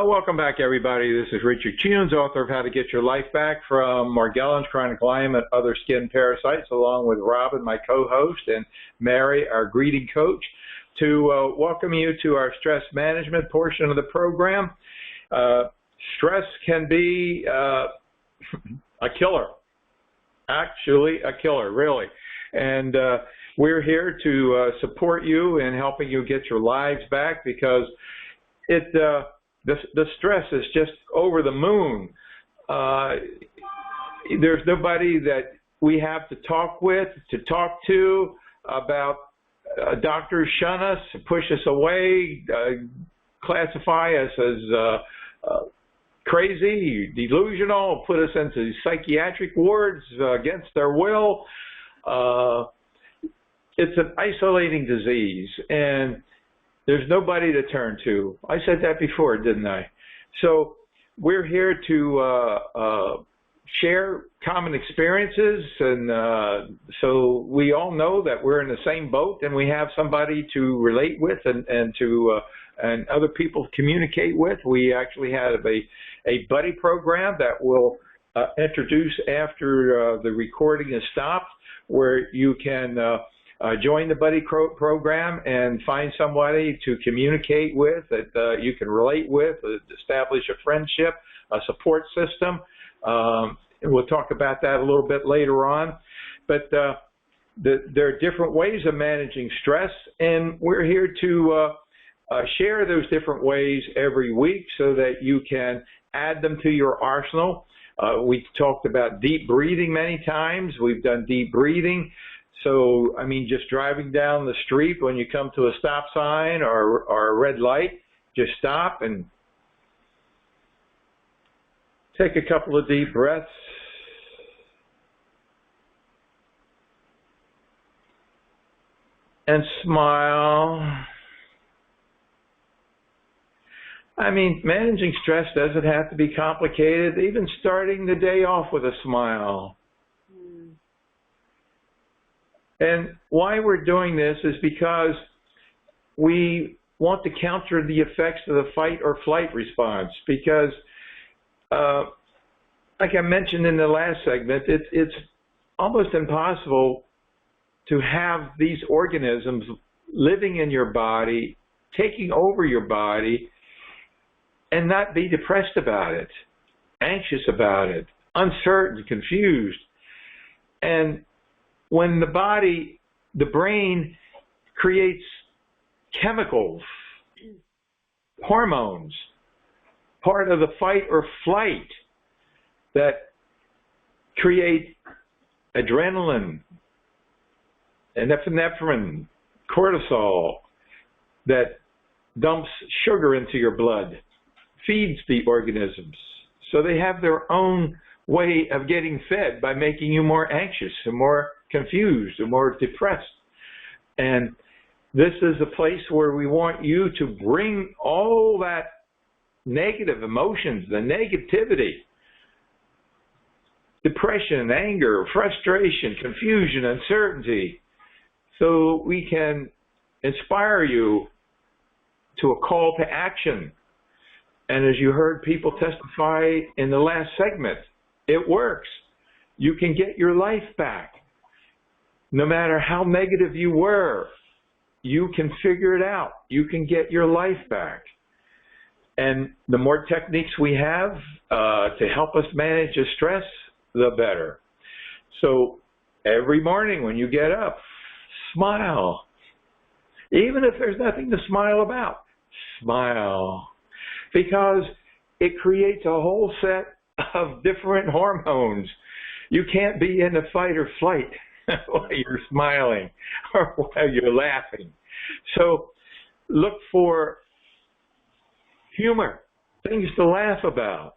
Welcome back, everybody. This is Richard Tunes, author of How to Get Your Life Back from Morgellons, chronic Lyme, and other skin parasites, along with Robin, my co-host, and Mary, our greeting coach, to welcome you to our stress management portion of the program. Stress can be a killer, actually a killer, really. And we're here to support you in helping you get your lives back, because the stress is just over the moon. There's nobody that we have to talk to about. Doctors shun us, push us away, classify us as crazy, delusional, put us into psychiatric wards against their will. It's an isolating disease, and there's nobody to turn to. I said that before, didn't I? So we're here to share common experiences, and so we all know that we're in the same boat, and we have somebody to relate with and other people to communicate with. We actually have a buddy program that we'll introduce after the recording is stopped, where you can join the buddy program and find somebody to communicate with, that you can relate with, establish a friendship, a support system. We'll talk about that a little bit later on. But there are different ways of managing stress, and we're here to share those different ways every week so that you can add them to your arsenal. We talked about deep breathing many times. We've done deep breathing. So, I mean, just driving down the street when you come to a stop sign or a red light, just stop and take a couple of deep breaths. And smile. I mean, managing stress doesn't have to be complicated, even starting the day off with a smile. And why we're doing this is because we want to counter the effects of the fight or flight response, because like I mentioned in the last segment, it's almost impossible to have these organisms living in your body, taking over your body, and not be depressed about it, anxious about it, uncertain, confused. And when the brain creates chemicals, hormones, part of the fight or flight that create adrenaline, epinephrine, cortisol, that dumps sugar into your blood, feeds the organisms. So they have their own way of getting fed by making you more anxious and more confused and more depressed. And this is a place where we want you to bring all that negative emotions, the negativity, depression, anger, frustration, confusion, uncertainty, so we can inspire you to a call to action. And as you heard people testify in the last segment, it works. You can get your life back. No matter how negative you were, you can figure it out. You can get your life back. And the more techniques we have to help us manage the stress, the better. So every morning when you get up, smile. Even if there's nothing to smile about, smile. Because it creates a whole set of different hormones. You can't be in a fight or flight while you're smiling or while you're laughing. So look for humor, things to laugh about.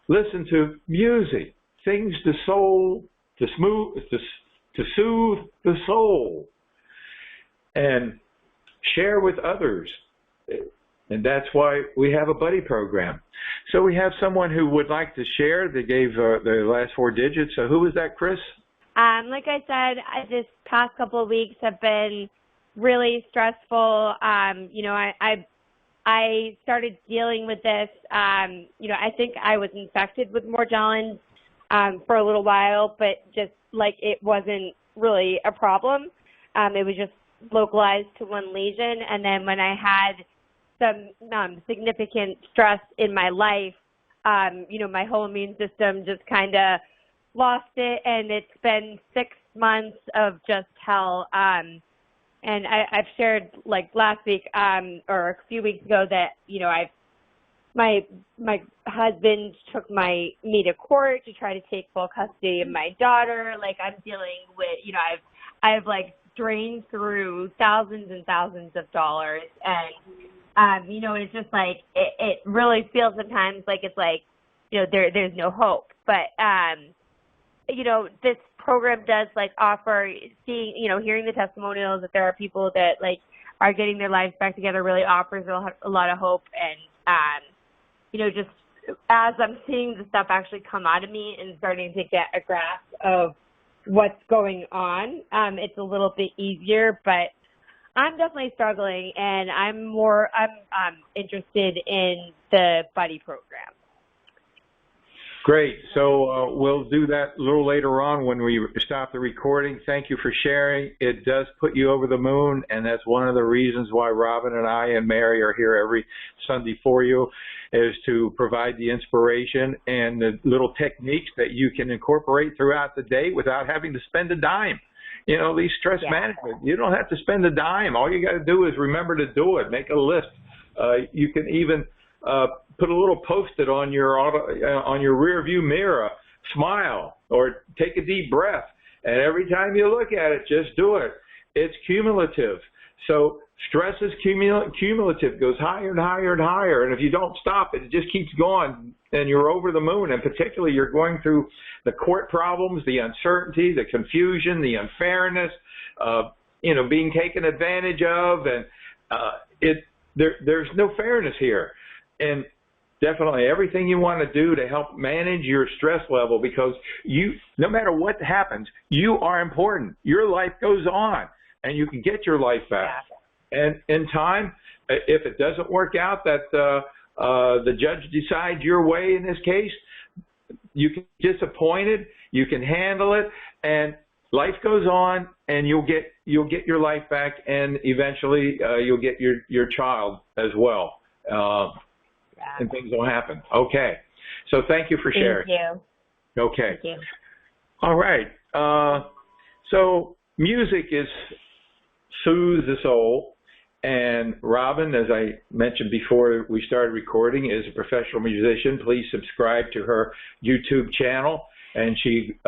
Listen to music, things to soothe the soul, and share with others. And that's why we have a buddy program. So we have someone who would like to share. They gave the last four digits. So who is that, Chris? Like I said, this past couple of weeks have been really stressful. You know, I I started dealing with this. I think I was infected with Morgellons for a little while, but just like it wasn't really a problem. It was just localized to one lesion. And then when I had some significant stress in my life, my whole immune system just kind of lost it, and it's been 6 months of just hell. And I've shared like last week or a few weeks ago that my husband took me to court to try to take full custody of my daughter. Like I'm dealing with I've like drained through thousands and thousands of dollars, and it's just like it really feels sometimes like it's like there's no hope, but this program does like offer hearing the testimonials that there are people that like are getting their lives back together really offers a lot of hope. And just as I'm seeing the stuff actually come out of me and starting to get a grasp of what's going on, it's a little bit easier, but I'm definitely struggling, and I'm interested in the buddy program. Great. So we'll do that a little later on when we stop the recording. Thank you for sharing. It does put you over the moon, and that's one of the reasons why Robin and I and Mary are here every Sunday for you, is to provide the inspiration and the little techniques that you can incorporate throughout the day without having to spend a dime. These stress management, you don't have to spend a dime. All you got to do is remember to do it. Make a list. You can even put a little post-it on your rear view mirror, smile, or take a deep breath. And every time you look at it, just do it. It's cumulative. So stress is cumulative, goes higher and higher and higher. And if you don't stop it, it just keeps going, and you're over the moon. And particularly, you're going through the court problems, the uncertainty, the confusion, the unfairness, being taken advantage of, and there's no fairness here. And definitely everything you want to do to help manage your stress level, because no matter what happens, you are important. Your life goes on, and you can get your life back. And in time, if it doesn't work out that the judge decides your way in this case, you can be disappointed, you can handle it, and life goes on, and you'll get your life back, and eventually you'll get your child as well. And things will happen. Okay. So thank you for sharing. Thank you. Okay. Thank you. All right. So music soothes the soul. And Robin, as I mentioned before we started recording, is a professional musician. Please subscribe to her YouTube channel. And she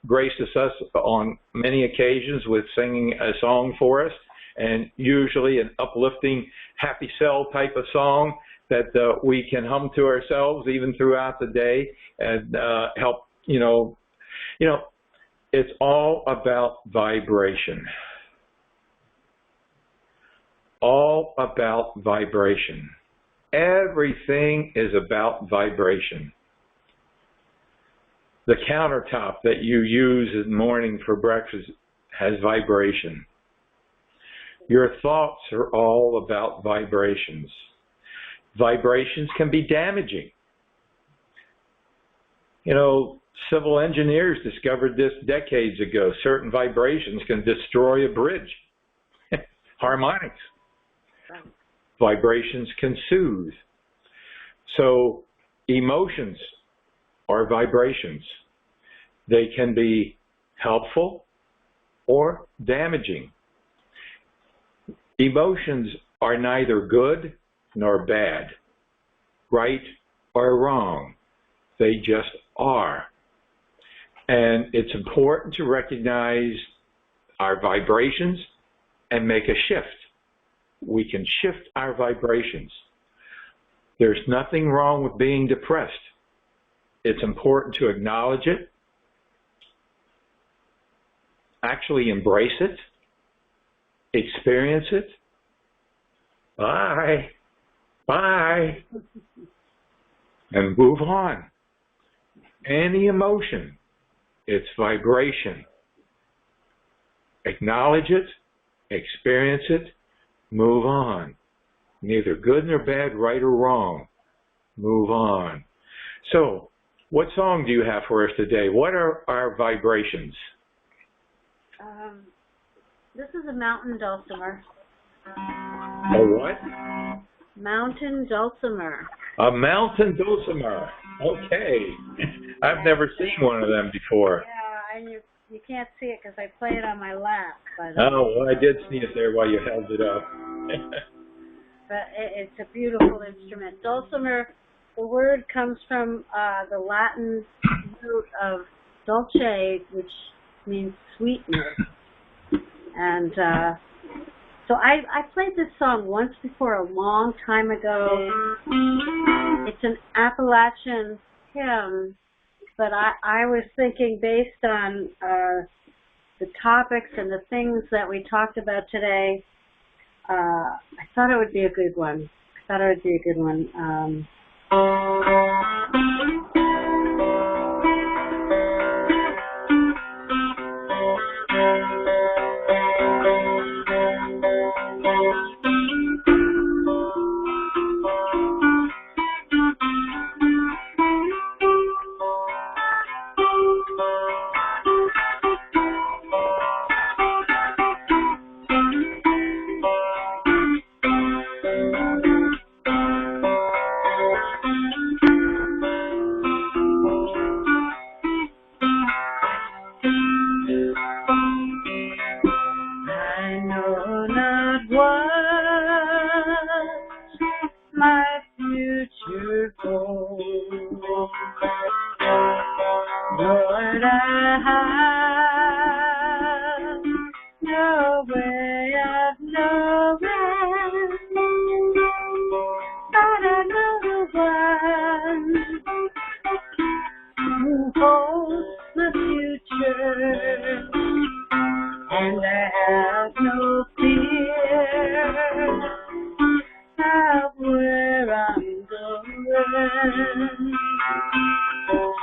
graces us on many occasions with singing a song for us, and usually an uplifting, happy cell type of song that we can hum to ourselves even throughout the day and help, it's all about vibration. All about vibration. Everything is about vibration. The countertop that you use in the morning for breakfast has vibration. Your thoughts are all about vibrations. Vibrations can be damaging. Civil engineers discovered this decades ago. Certain vibrations can destroy a bridge. Harmonics. Vibrations can soothe. So emotions are vibrations. They can be helpful or damaging. Emotions are neither good nor bad, right or wrong. They just are. And it's important to recognize our vibrations and make a shift. We can shift our vibrations. There's nothing wrong with being depressed. It's important to acknowledge it, actually embrace it, experience it. Bye, and move on. Any emotion, it's vibration. Acknowledge it, experience it, move on. Neither good nor bad, right or wrong. Move on. So, what song do you have for us today? What are our vibrations? This is a mountain dulcimer. A what? Mountain dulcimer. A mountain dulcimer. Okay. I've never seen one of them before. Yeah, and you can't see it because I play it on my lap. Oh, well, I did see it there while you held it up. But it's a beautiful instrument. Dulcimer, the word comes from the Latin root of dulce, which means sweetness. And so I played this song once before a long time ago. It's an Appalachian hymn, but I was thinking based on the topics and the things that we talked about today, I thought it would be a good one.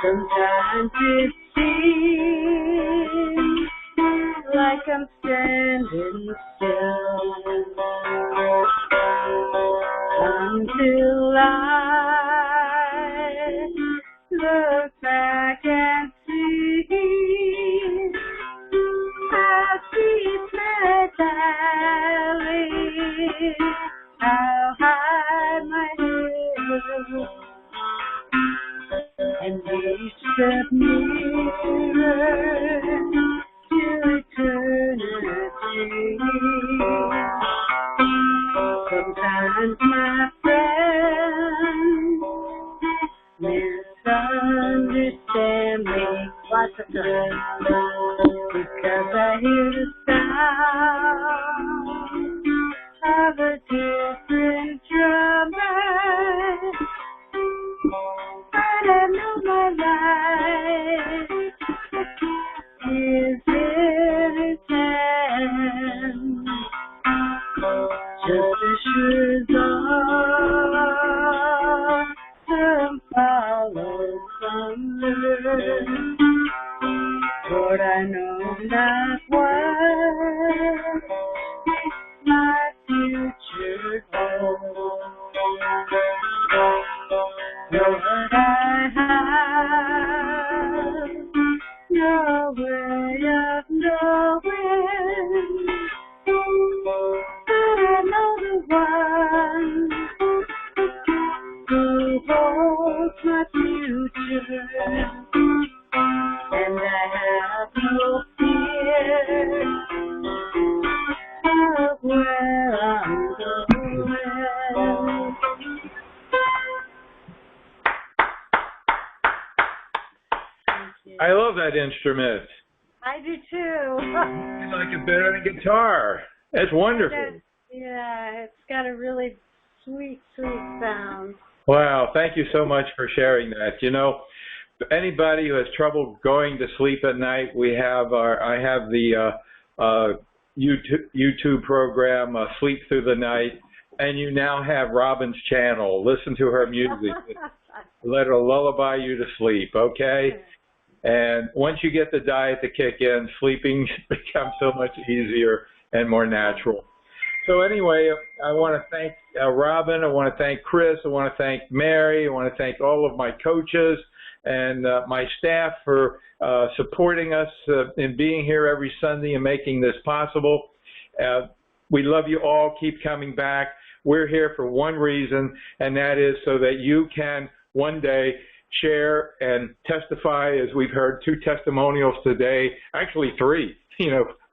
Sometimes it seems like I'm standing still until I look back and see how deep my valley, how high my hill, and each step nearer to eternity. Sometimes, my friend, misunderstand me lots of times because I hear the sound of a different drummer. But I know my life is in His hands, just as sure as autumn follows summer. Lord, I know not what my future holds. Lord, I have no way of knowing, but I know the one who holds my future, and I have no fear of where I'm going. I love that instrument. I do too. I like it better than a guitar. That's wonderful. Yeah, it's got a really sweet, sweet sound. Wow, thank you so much for sharing that. You know, anybody who has trouble going to sleep at night, I have the YouTube program, Sleep Through the Night, and you now have Robin's channel. Listen to her music. Let her lullaby you to sleep, okay? And once you get the diet to kick in, sleeping becomes so much easier and more natural. So anyway, I want to thank Robin. I want to thank Chris. I want to thank Mary. I want to thank all of my coaches and my staff for supporting us in being here every Sunday and making this possible. We love you all. Keep coming back. We're here for one reason, and that is so that you can one day share and testify, as we've heard 2 testimonials today, actually 3,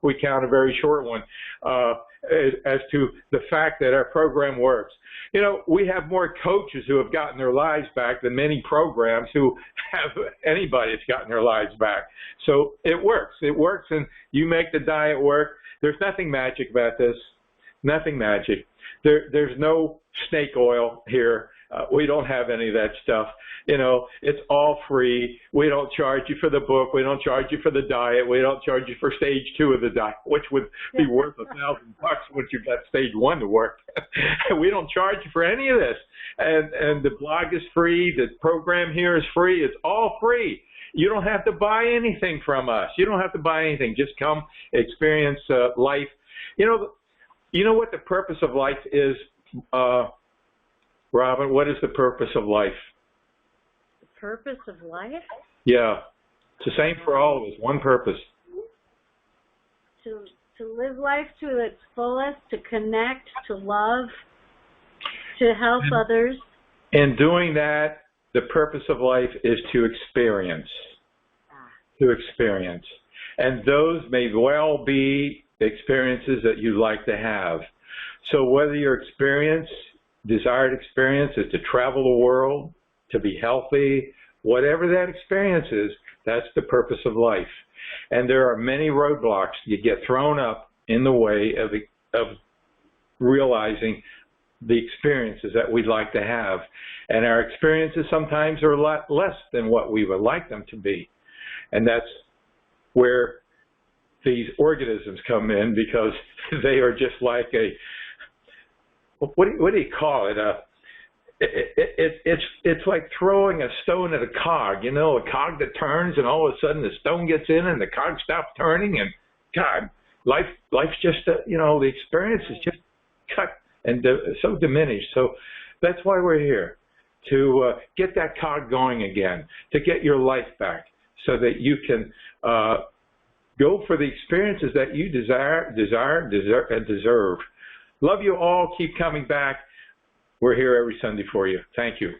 we count a very short one, as to the fact that our program works. We have more coaches who have gotten their lives back than many programs who have anybody that's gotten their lives back. So it works, and you make the diet work. There's nothing magic about this, nothing magic. There's no snake oil here. We don't have any of that stuff. It's all free. We don't charge you for the book. We don't charge you for the diet. We don't charge you for stage 2 of the diet, which would be worth $1,000 once you've got stage 1 to work. We don't charge you for any of this. And the blog is free. The program here is free. It's all free. You don't have to buy anything from us. You don't have to buy anything. Just come experience life. You know what the purpose of life is, Robin? What is the purpose of life? The purpose of life? Yeah. It's the same for all of us. One purpose. To live life to its fullest, to connect, to love, to help others. In doing that, the purpose of life is to experience. To experience. And those may well be experiences that you like to have. So whether your desired experience is to travel the world, to be healthy, whatever that experience is, that's the purpose of life. And there are many roadblocks you get thrown up in the way of realizing the experiences that we'd like to have. And our experiences sometimes are a lot less than what we would like them to be. And that's where these organisms come in, because they are just like what do you call it? It's like throwing a stone at a cog, a cog that turns, and all of a sudden the stone gets in and the cog stops turning, and God, life's just the experience is just cut and so diminished. So that's why we're here, to get that cog going again, to get your life back, so that you can go for the experiences that you desire and deserve. Love you all. Keep coming back. We're here every Sunday for you. Thank you.